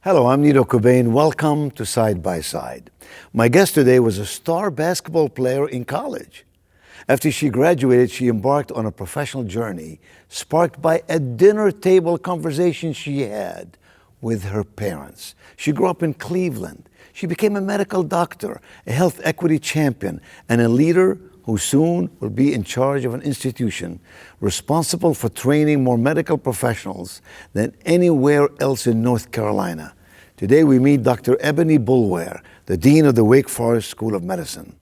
Hello, I'm Nito Cobain. Welcome to Side by Side. My guest today was a star basketball player in college. After she graduated, she embarked on a professional journey sparked by a dinner table conversation she had with her parents. She grew up in Cleveland. She became a medical doctor, a health equity champion, and a leader who soon will be in charge of an institution responsible for training more medical professionals than anywhere else in North Carolina. Today we meet Dr. Ebony Boulware, the Dean of the Wake Forest School of Medicine.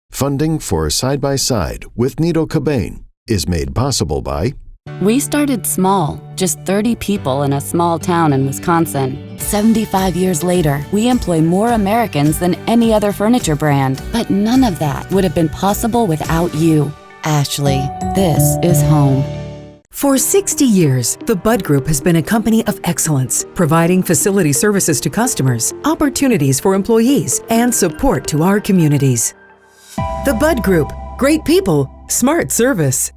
Funding for Side by Side with Nito Cobain is made possible by... We started small, just 30 people in a small town in Wisconsin. 75 years later, we employ more Americans than any other furniture brand. But none of that would have been possible without you. Ashley, this is home. For 60 years, the Bud Group has been a company of excellence, providing facility services to customers, opportunities for employees, and support to our communities. The Bud Group. Great people, smart service.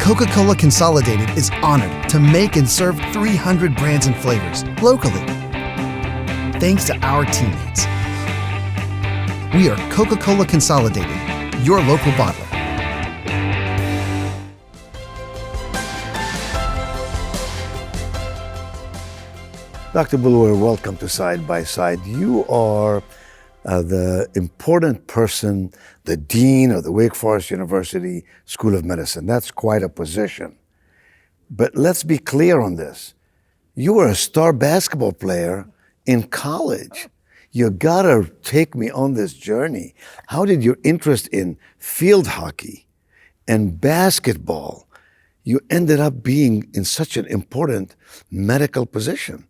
Coca-Cola Consolidated is honored to make and serve 300 brands and flavors locally. Thanks to our teammates. We are Coca-Cola Consolidated, your local bottler. Dr. Boulware, welcome to Side by Side. You are the important person, the Dean of the Wake Forest University School of Medicine. That's quite a position. But let's be clear on this. You were a star basketball player in college. You gotta take me on this journey. How did your interest in field hockey and basketball, you ended up being in such an important medical position?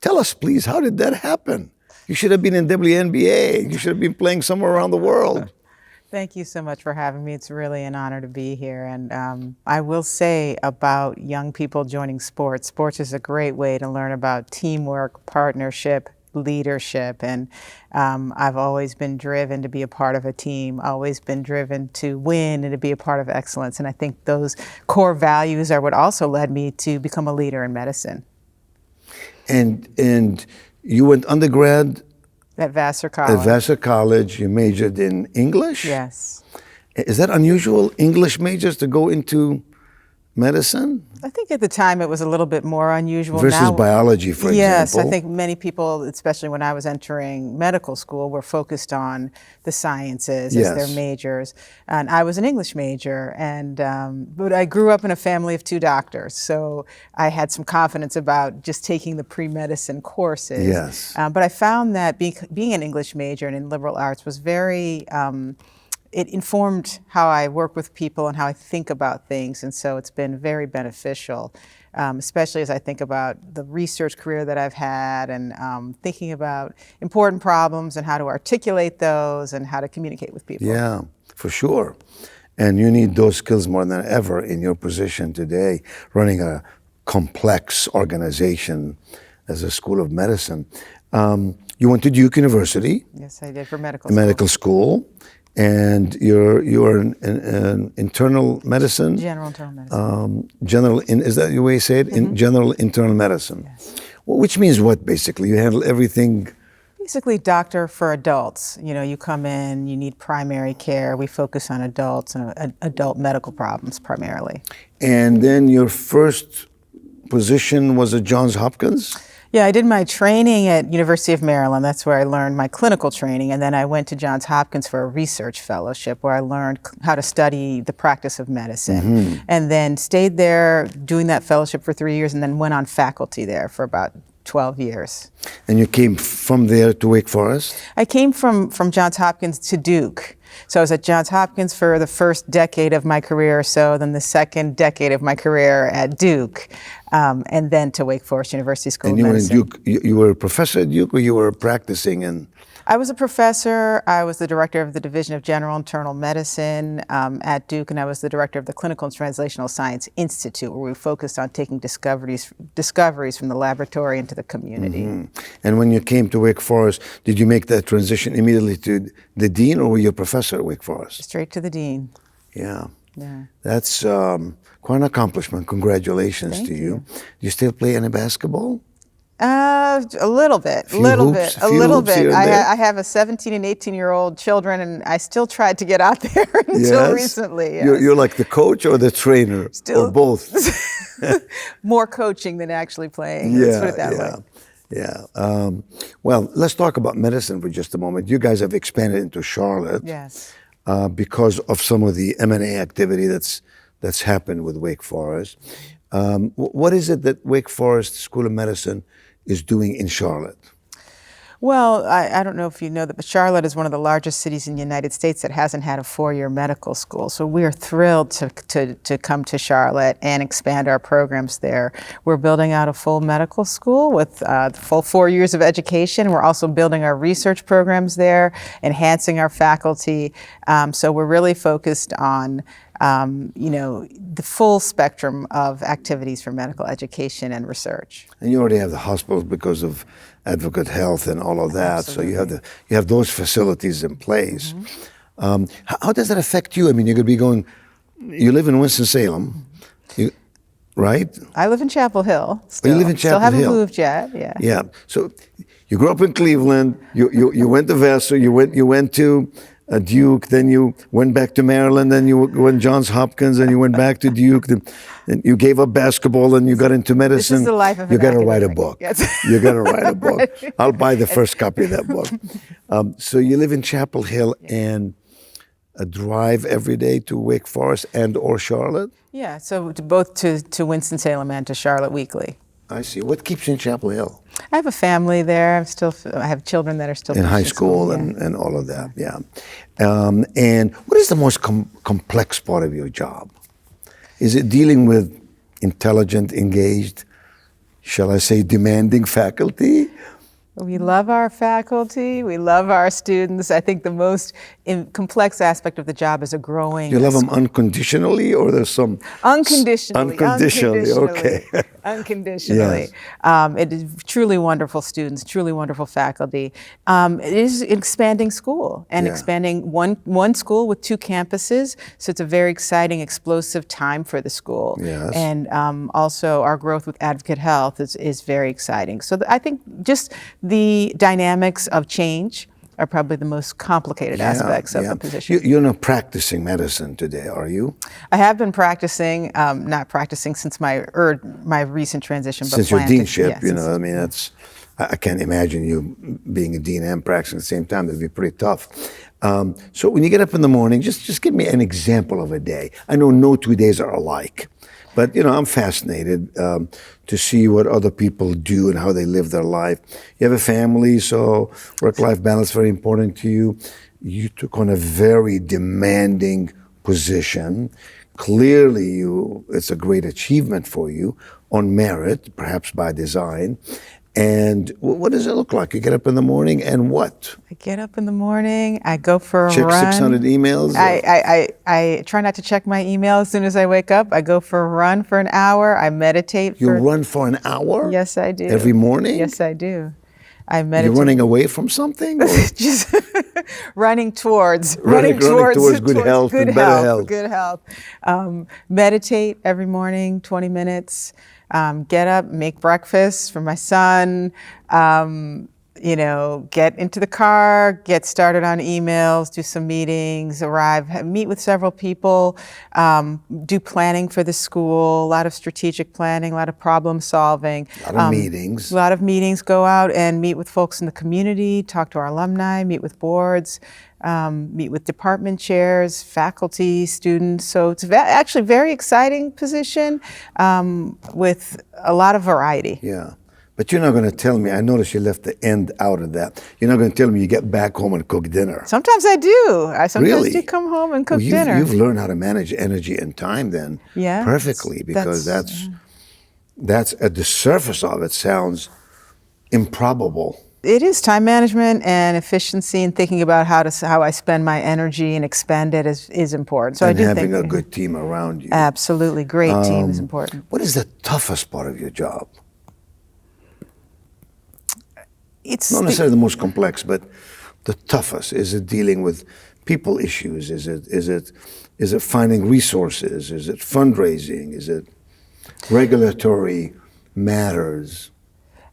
Tell us, please, how did that happen? You should have been in WNBA. You should have been playing somewhere around the world. Thank you so much for having me. It's really an honor to be here. And I will say about young people joining sports, sports is a great way to learn about teamwork, partnership, leadership. And I've always been driven to be a part of a team, always been driven to win and to be a part of excellence. And I think those core values are what also led me to become a leader in medicine. And you went undergrad at Vassar College. At Vassar College, you majored in English? Yes. Is that unusual, English majors to go into medicine? I think at the time it was a little bit more unusual. Versus biology, for example. Yes, I think many people, especially when I was entering medical school, were focused on the sciences as their majors. And I was an English major, and but I grew up in a family of two doctors, so I had some confidence about just taking the pre-medicine courses. Yes. But I found that being an English major and in liberal arts was very it informed how I work with people and how I think about things, and so it's been very beneficial, especially as I think about the research career that I've had and thinking about important problems and how to articulate those and how to communicate with people. Yeah, for sure. And you need those skills more than ever in your position today, running a complex organization as a school of medicine. You went to Duke University. Yes, I did, for medical school. Medical school. And you're an internal medicine? General internal medicine. Is that the way you say it? Mm-hmm. General internal medicine. Yes. Well, which means what, basically? You handle everything? Basically, doctor for adults. You know, you come in, you need primary care. We focus on adults and adult medical problems primarily. And then your first position was at Johns Hopkins? Yeah, I did my training at University of Maryland. That's where I learned my clinical training. And then I went to Johns Hopkins for a research fellowship where I learned how to study the practice of medicine. Mm-hmm. And then stayed there doing that fellowship for 3 years and then went on faculty there for about 12 years. And you came from there to Wake Forest? I came from Johns Hopkins to Duke. So I was at Johns Hopkins for the first decade of my career or so, then the second decade of my career at Duke, and then to Wake Forest University School of Medicine. And you were in Duke, you were a professor at Duke, or you were practicing in? I was a professor. I was the director of the Division of General Internal Medicine at Duke, and I was the director of the Clinical and Translational Science Institute, where we focused on taking discoveries from the laboratory into the community. Mm-hmm. And when you came to Wake Forest, did you make that transition immediately to the dean, or were you a professor at Wake Forest? Straight to the dean. Yeah. Yeah. That's quite an accomplishment. Congratulations to you. Do you still play any basketball? A little bit, Few hoops, a few little hoops here bit. and there? I have a 17 and 18-year-old children, and I still tried to get out there until Yes? recently. Yes. You're like the coach or the trainer, or Still- both? More coaching than actually playing. Let's put it that way. Yeah. Well, let's talk about medicine for just a moment. You guys have expanded into Charlotte. Yes. Because of some of the M&A activity that's happened with Wake Forest. What is it that Wake Forest School of Medicine is doing in Charlotte? Well, I don't know if you know that, but Charlotte is one of the largest cities in the United States that hasn't had a four-year medical school. So we are thrilled to come to Charlotte and expand our programs there. We're building out a full medical school with the full 4 years of education. We're also building our research programs there, enhancing our faculty. So we're really focused on the full spectrum of activities for medical education and research. And you already have the hospitals because of Advocate Health and all of that. Absolutely. So you have those facilities in place. How does that affect you? I mean, you're going to be going. You live in Winston-Salem, right? I live in Chapel Hill. Oh, you live in Still Chapel haven't Hill. moved yet. Yeah. Yeah. So you grew up in Cleveland. You went to Vassar. You went to Duke. Then you went back to Maryland. Then you went Johns Hopkins. And you went back to Duke. Then you gave up basketball and you got into medicine. This is the life of You an got to write a academic. book. Yes. You got to write a book. I'll buy the first copy of that book. So you live in Chapel Hill and drive every day to Wake Forest and or Charlotte. Yeah. So both to Winston-Salem and to Charlotte weekly. I see. What keeps you in Chapel Hill? I have a family there. I have children that are still In high finishing school yeah. and all of that, yeah. And what is the most complex part of your job? Is it dealing with intelligent, engaged, shall I say, demanding faculty? We love our faculty. We love our students. I think the most complex aspect of the job is a growing. You love them unconditionally, or there's some Unconditionally. Unconditionally, okay. Unconditionally. Yes. It is truly wonderful students, truly wonderful faculty. It is an expanding school and Yeah. expanding one school with 2 campuses. So it's a very exciting, explosive time for the school. Yes. And also our growth with Advocate Health is very exciting. So I think just the dynamics of change are probably the most complicated aspects of the position. You're not practicing medicine today, are you? I have been practicing, not practicing since my recent transition. But Since your plan to- deanship, yeah, since- I mean, I can't imagine you being a dean and practicing at the same time. That'd be pretty tough. So when you get up in the morning, just give me an example of a day. I know no 2 days are alike, but I'm fascinated to see what other people do and how they live their life. You have a family, so work-life balance is very important to you. You took on a very demanding position. Clearly, it's a great achievement for you on merit, perhaps by design. And what does it look like? You get up in the morning and what? I get up in the morning. I go for a Check run. 600 emails? I try not to check my email as soon as I wake up. I go for a run for an hour. I meditate. You run for an hour? Yes, I do. Every morning? Yes, I do. I meditate. You're running away from something? Or? Just running towards Running towards good health and better health. Good health. Meditate every morning, 20 minutes. Get up, make breakfast for my son. Get into the car, get started on emails, do some meetings, meet with several people, do planning for the school, a lot of strategic planning, a lot of problem solving. A lot of meetings. A lot of meetings, go out and meet with folks in the community, talk to our alumni, meet with boards, meet with department chairs, faculty, students. So it's actually a very exciting position with a lot of variety. Yeah. But you're not going to tell me, I noticed you left the end out of that. You're not going to tell me you get back home and cook dinner. Sometimes I do. I sometimes Really? do come home and cook Well, dinner. You've learned how to manage energy and time then perfectly, because that's at the surface of it sounds improbable. It is time management and efficiency, and thinking about how I spend my energy and expend it is important. So And I do having think a good team around you. absolutely great team is important. What is the toughest part of your job? It's Not necessarily the most complex, but the toughest. Is it dealing with people issues? Is it finding resources? Is it fundraising? Is it regulatory matters?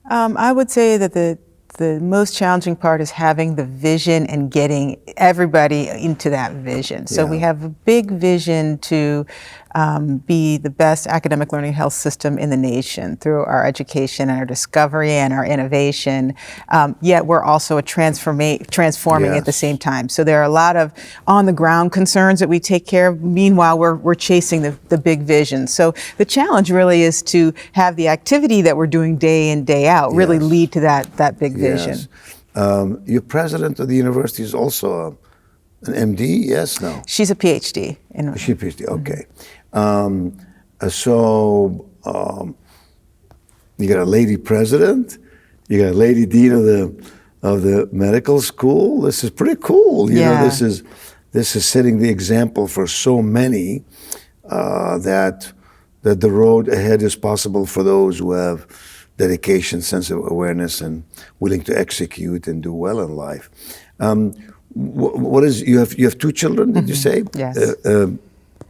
I would say that the most challenging part is having the vision and getting everybody into that vision. So we have a big vision to be the best academic learning health system in the nation through our education and our discovery and our innovation. Yet we're also transforming at the same time. So there are a lot of on the ground concerns that we take care of. Meanwhile, we're chasing the big vision. So the challenge really is to have the activity that we're doing day in, day out really lead to that big vision. Yes. Your president of the university is also an MD, yes? No? She's a PhD. She's a PhD, okay. You got a lady president, you got a lady dean of the medical school. This is pretty cool. You know, this is setting the example for so many that the road ahead is possible for those who have dedication, sense of awareness, and willing to execute and do well in life. What is you have two children? Did you say? Yes.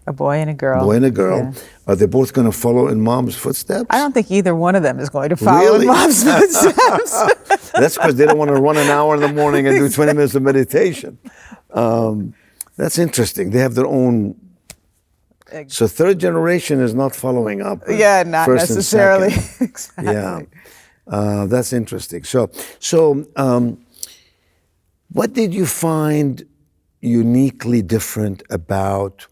A boy and a girl. Boy and a girl. Yeah. Are they both going to follow in mom's footsteps? I don't think either one of them is going to follow in mom's footsteps. That's because they don't want to run an hour in the morning and do 20 minutes of meditation. That's interesting. They have their own. So third generation is not following up. Yeah, not first necessarily. And second. Exactly. Yeah, that's interesting. So, what did you find uniquely different about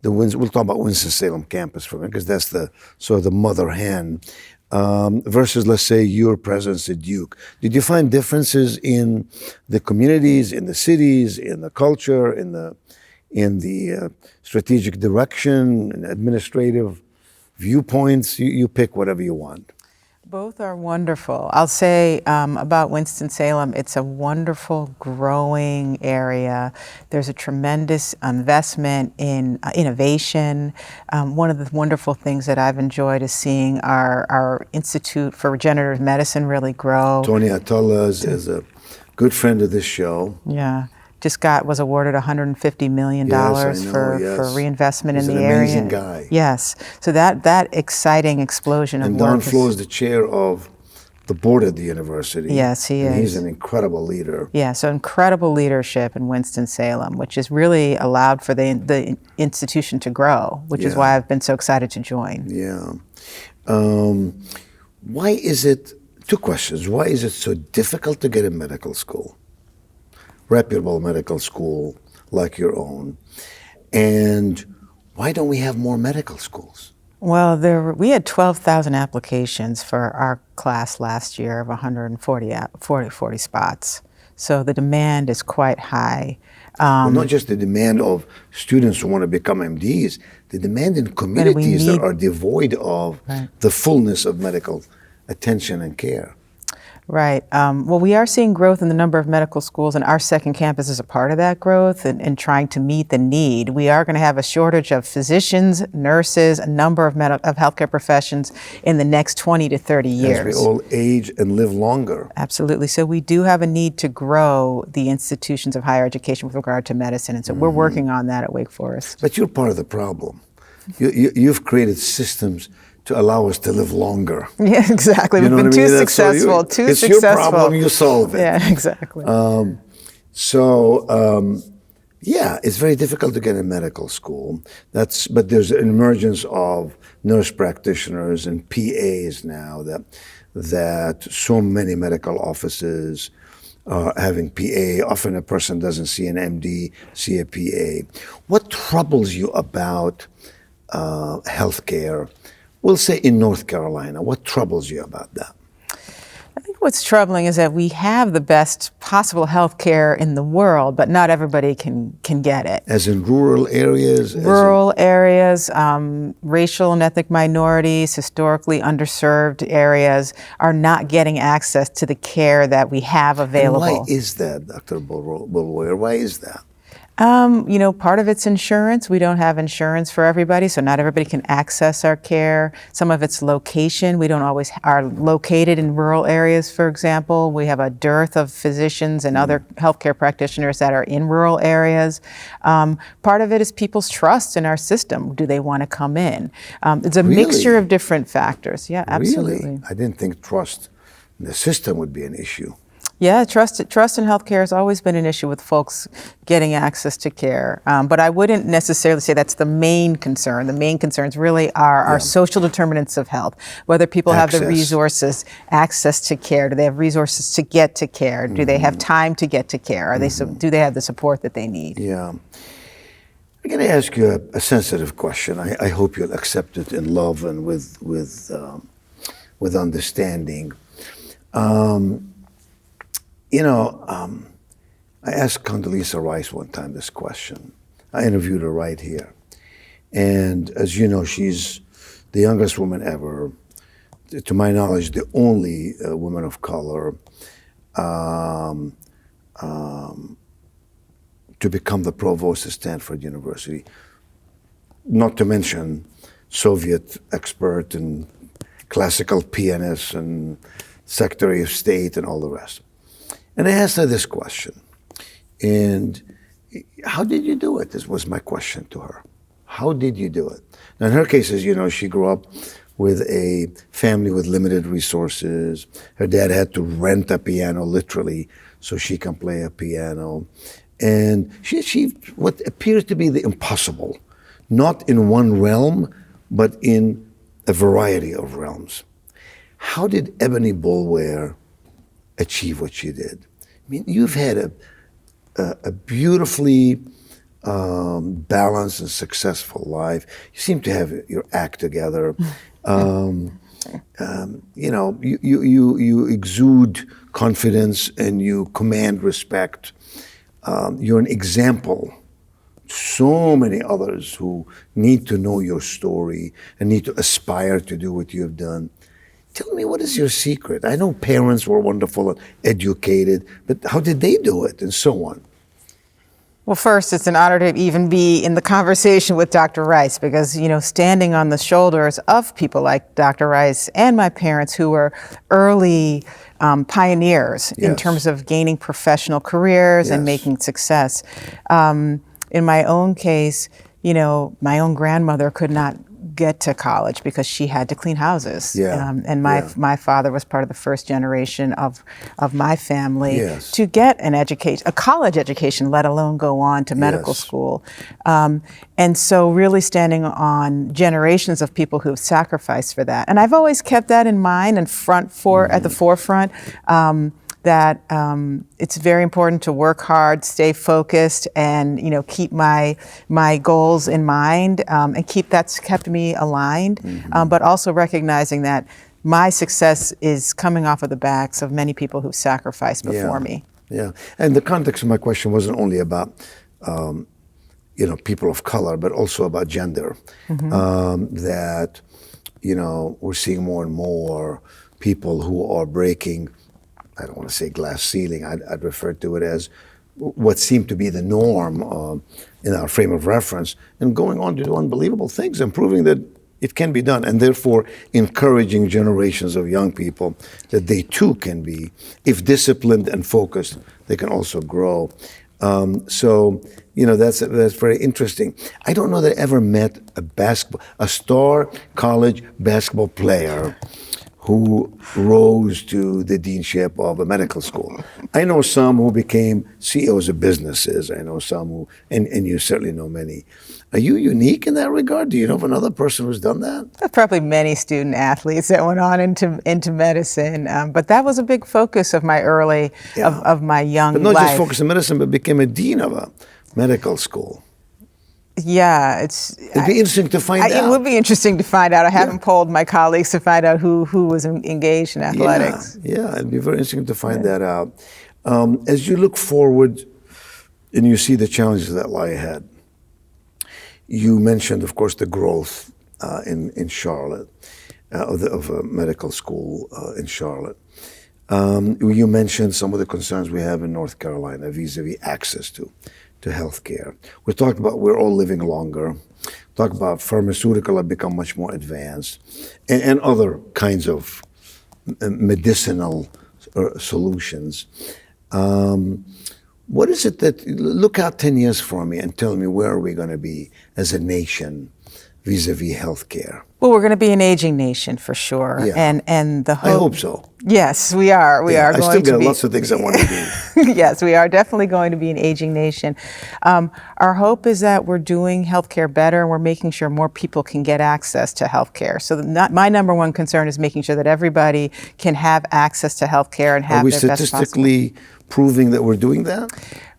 we'll talk about Winston-Salem campus for a minute, because that's the sort of the mother hen, versus, let's say, your presence at Duke. Did you find differences in the communities, in the cities, in the culture, in the strategic direction, and administrative viewpoints? You pick whatever you want. Both are wonderful. I'll say about Winston-Salem, it's a wonderful, growing area. There's a tremendous investment in innovation. One of the wonderful things that I've enjoyed is seeing our Institute for Regenerative Medicine really grow. Tony Atala is a good friend of this show. Yeah. Was awarded $150 million for reinvestment in the area. He's an amazing guy. Yes. So that exciting explosion of work. And Don Flo is the chair of the board at the university. Yes, he is. He's an incredible leader. Yeah, so incredible leadership in Winston-Salem, which has really allowed for the institution to grow, which is why I've been so excited to join. Yeah. Why is it, two questions, why is it so difficult to get in medical school? Reputable medical school like your own, and why don't we have more medical schools? Well, we had 12,000 applications for our class last year of 140 spots. So the demand is quite high. Well, not just the demand of students who want to become MDs, the demand in communities that are devoid of the fullness of medical attention and care. Right. Well, we are seeing growth in the number of medical schools, and our second campus is a part of that growth and trying to meet the need. We are going to have a shortage of physicians, nurses, a number of healthcare professions in the next 20 to 30 years. As we all age and live longer. Absolutely. So we do have a need to grow the institutions of higher education with regard to medicine, and so we're working on that at Wake Forest. But you're part of the problem. You've created systems to allow us to live longer. Yeah, exactly. We've been too successful, it's your problem, you solve it. Yeah, exactly. It's very difficult to get in medical school. But there's an emergence of nurse practitioners and PAs now that so many medical offices are having PA. Often a person doesn't see an MD, see a PA. What troubles you about healthcare? We'll say in North Carolina, what troubles you about that? I think what's troubling is that we have the best possible health care in the world, but not everybody can get it. As in rural areas? Rural areas, racial and ethnic minorities, historically underserved areas are not getting access to the care that we have available. And why is that, Dr. Boulware? Why is that? Part of it's insurance. We don't have insurance for everybody, so not everybody can access our care. Some of it's location. We don't always are located in rural areas, for example. We have a dearth of physicians and other healthcare practitioners that are in rural areas. Part of it is people's trust in our system. Do they want to come in? It's a mixture of different factors. Yeah, absolutely. Really? I didn't think trust the system would be an issue. Yeah, trust in healthcare has always been an issue with folks getting access to care. But I wouldn't necessarily say that's the main concern. The main concerns really are our social determinants of health, whether people have the resources, access to care. Do they have resources to get to care? Do they have time to get to care? Are they do they have the support that they need? Yeah. I'm going to ask you a sensitive question. I hope you'll accept it in love and with understanding. I asked Condoleezza Rice one time this question. I interviewed her right here. And as you know, she's the youngest woman ever, to my knowledge, the only woman of color to become the provost at Stanford University. Not to mention Soviet expert and classical pianist and Secretary of State and all the rest. And I asked her this question. And how did you do it? This was my question to her. How did you do it? Now, in her case, as you know, she grew up with a family with limited resources. Her dad had to rent a piano, literally, so she can play a piano. And she achieved what appears to be the impossible, not in one realm, but in a variety of realms. How did Ebony Boulware achieve what she did? I mean, you've had a beautifully balanced and successful life. You seem to have your act together. You exude confidence and you command respect. You're an example to so many others who need to know your story and need to aspire to do what you have done. Tell me, what is your secret? I know parents were wonderful and educated, but how did they do it, and so on? Well, first, it's an honor to even be in the conversation with Dr. Rice because, standing on the shoulders of people like Dr. Rice and my parents who were early pioneers in terms of gaining professional careers and making success. In my own case, my own grandmother could not get to college because she had to clean houses. And my father was part of the first generation of my family to get an education, a college education, let alone go on to medical school. And so really standing on generations of people who've sacrificed for that. And I've always kept that in mind and at the forefront. That it's very important to work hard, stay focused, and keep my goals in mind, and that's kept me aligned. But also recognizing that my success is coming off of the backs of many people who've sacrificed before me. Yeah, and the context of my question wasn't only about people of color, but also about gender. That we're seeing more and more people who are breaking, I don't want to say glass ceiling, I'd refer to it as what seemed to be the norm in our frame of reference, and going on to do unbelievable things and proving that it can be done, and therefore encouraging generations of young people that they too can be, if disciplined and focused, they can also grow. That's very interesting. I don't know that I ever met a star college basketball player who rose to the deanship of a medical school. I know some who became CEOs of businesses. I know some who, and you certainly know many. Are you unique in that regard? Do you know of another person who's done that? There's probably many student athletes that went on into medicine, but that was a big focus of my of my young life. But not just focus on medicine, but became a dean of a medical school. Yeah, it'd be interesting to find out. It would be interesting to find out. I haven't polled my colleagues to find out who was engaged in athletics. Yeah, it'd be very interesting to find that out. As you look forward and you see the challenges that lie ahead, you mentioned, of course, the growth in Charlotte, of a medical school in Charlotte. You mentioned some of the concerns we have in North Carolina vis-a-vis access to health care. We talked about we're all living longer. Talk about pharmaceutical have become much more advanced, and other kinds of medicinal solutions. What is it that, look out 10 years for me and tell me where are we going to be as a nation vis-a-vis health care? Well, we're going to be an aging nation for sure, Yeah. and the hope. I hope so. Yes, we are. We Yeah, are I going still to got be. lots of things I want to do. Yes, we are definitely going to be an aging nation. Our hope is that we're doing healthcare better, and we're making sure more people can get access to healthcare. So my number one concern is making sure that everybody can have access to healthcare and Are have we their best possible. statistically proving that we're doing that?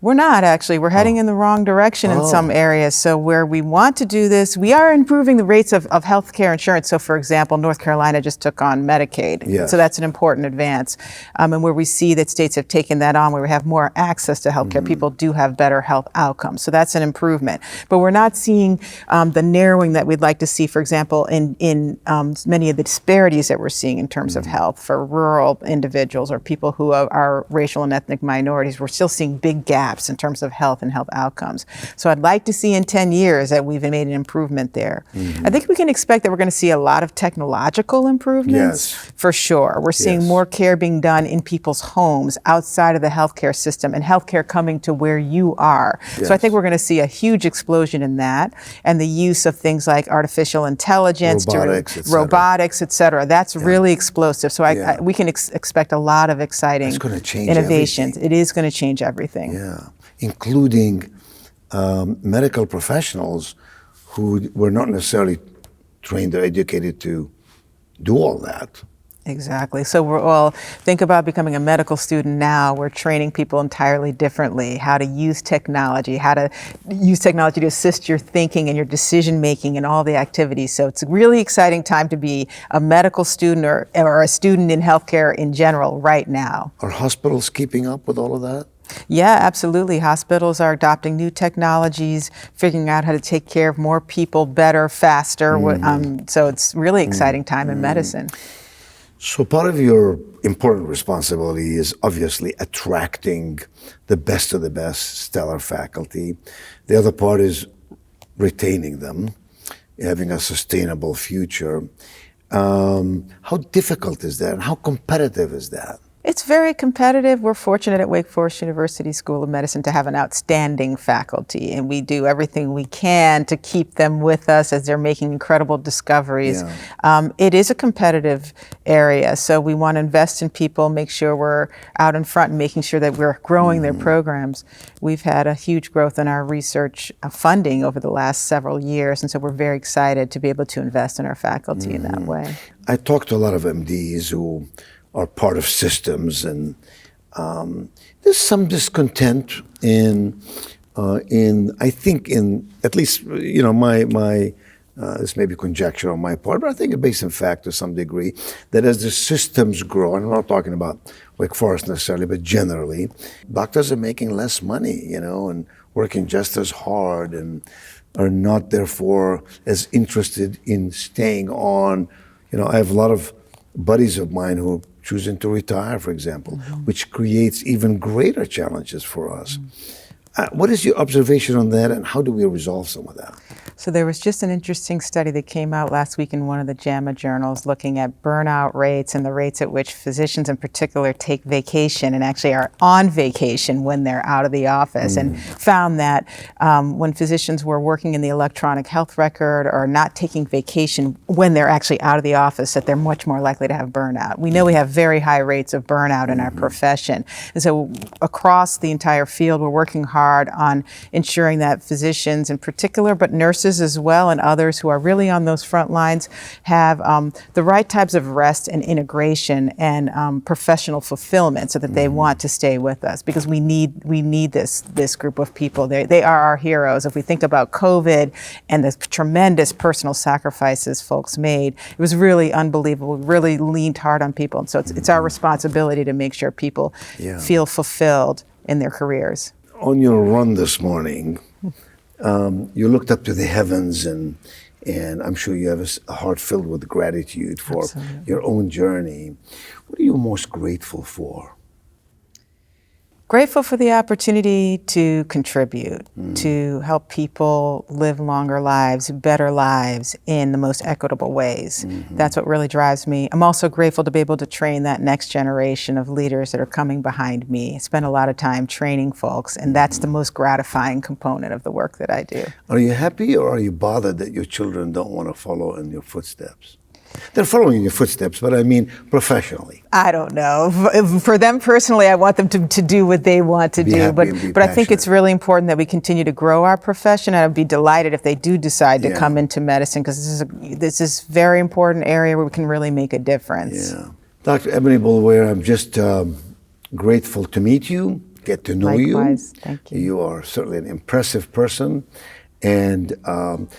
We're not actually. We're heading in the wrong direction in some areas. So where we want to do this, we are improving the rates of health care insurance. So for example, North Carolina just took on Medicaid. Yes. So that's an important advance. And where we see that states have taken that on, where we have more access to health care, people do have better health outcomes. So that's an improvement. But we're not seeing the narrowing that we'd like to see, for example, in many of the disparities that we're seeing in terms of health for rural individuals or people who are racial and ethnic minorities. We're still seeing big gaps in terms of health and health outcomes. So I'd like to see in 10 years that we've made an improvement there. I think we can expect that we're going to see a lot of technological improvements. Yes. For sure. We're seeing Yes. more care being done in people's homes outside of the healthcare system and healthcare coming to where you are. So I Yes. think we're going to see a huge explosion in that and the use of things like artificial intelligence, Robotics, et cetera. et cetera. That's really explosive. So Yeah. we can expect a lot of exciting It's gonna change innovations. everything. It is going to change everything. Yeah, including medical professionals who were not necessarily trained or educated to do all that. Exactly. So we're all, think about becoming a medical student now. We're training people entirely differently, how to use technology to assist your thinking and your decision making and all the activities. So it's a really exciting time to be a medical student or a student in healthcare in general right now. Are hospitals keeping up with all of that? Yeah, absolutely. Hospitals are adopting new technologies, figuring out how to take care of more people better, faster. So it's really exciting time in medicine. So part of your important responsibility is obviously attracting the best of the best stellar faculty. The other part is retaining them, having a sustainable future. How difficult is that? How competitive is that? It's very competitive. We're fortunate at Wake Forest University School of Medicine to have an outstanding faculty, and we do everything we can to keep them with us as they're making incredible discoveries. Yeah. It is a competitive area, so we want to invest in people, make sure we're out in front and making sure that we're growing their programs. We've had a huge growth in our research funding over the last several years, and so we're very excited to be able to invest in our faculty in that way. I talk to a lot of MDs who are part of systems, and there's some discontent in I think in at least my this may be conjecture on my part, but I think it's based in fact to some degree that as the systems grow, and I'm not talking about Wake Forest necessarily, but generally, doctors are making less money, and working just as hard, and are not therefore as interested in staying on. I have a lot of buddies of mine who choosing to retire, for example, which creates even greater challenges for us. What is your observation on that, and how do we resolve some of that? So there was just an interesting study that came out last week in one of the JAMA journals looking at burnout rates and the rates at which physicians in particular take vacation and actually are on vacation when they're out of the office, and found that when physicians were working in the electronic health record or not taking vacation when they're actually out of the office, that they're much more likely to have burnout. We know we have very high rates of burnout in our profession. And so across the entire field, we're working hard on ensuring that physicians in particular, but nurses as well and others who are really on those front lines have the right types of rest and integration and professional fulfillment so that they want to stay with us, because we need this group of people. They are our heroes. If we think about COVID and the tremendous personal sacrifices folks made, it was really unbelievable. We really leaned hard on people. And so it's our responsibility to make sure people feel fulfilled in their careers. On your run this morning, you looked up to the heavens, and I'm sure you have a heart filled with gratitude for your own journey. What are you most grateful for? Grateful for the opportunity to contribute, to help people live longer lives, better lives in the most equitable ways. That's what really drives me. I'm also grateful to be able to train that next generation of leaders that are coming behind me. I spend a lot of time training folks, and that's the most gratifying component of the work that I do. Are you happy or are you bothered that your children don't want to follow in your footsteps? They're following in your footsteps, but I mean professionally. I don't know. For them personally, I want them to do what they want to do. Happy But and be I think it's passionate. really important that we continue to grow our profession. I'd be delighted if they do decide to Yeah. come into medicine, because this is a very important area where we can really make a difference. Yeah. Dr. Ebony Boulware, I'm just grateful to meet you, get to know Likewise. you. Thank you. You are certainly an impressive person. And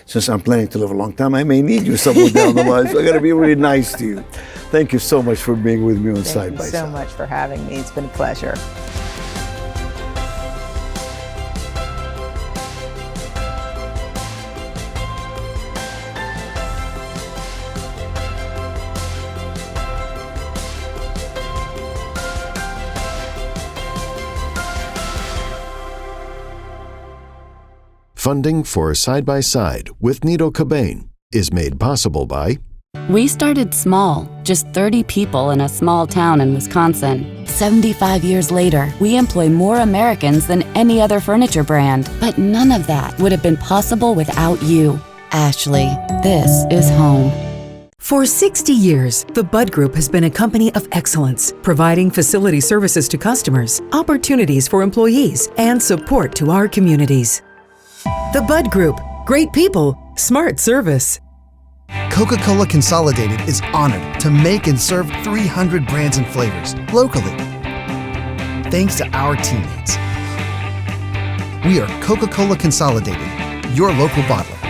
since I'm planning to live a long time, I may need you somewhere down the line, so I got to be really nice to you. Thank you so much for being with me on Side by Thank you so Side. much for having me. It's been a pleasure. Funding for Side by Side with Nido Cobain is made possible by We started small, just 30 people in a small town in Wisconsin. 75 years later, we employ more Americans than any other furniture brand. But none of that would have been possible without you. Ashley, this is home. For 60 years, the Bud Group has been a company of excellence, providing facility services to customers, opportunities for employees, and support to our communities. The Bud Group. Great people, smart service. Coca-Cola Consolidated is honored to make and serve 300 brands and flavors locally. Thanks to our teammates. We are Coca-Cola Consolidated, your local bottler.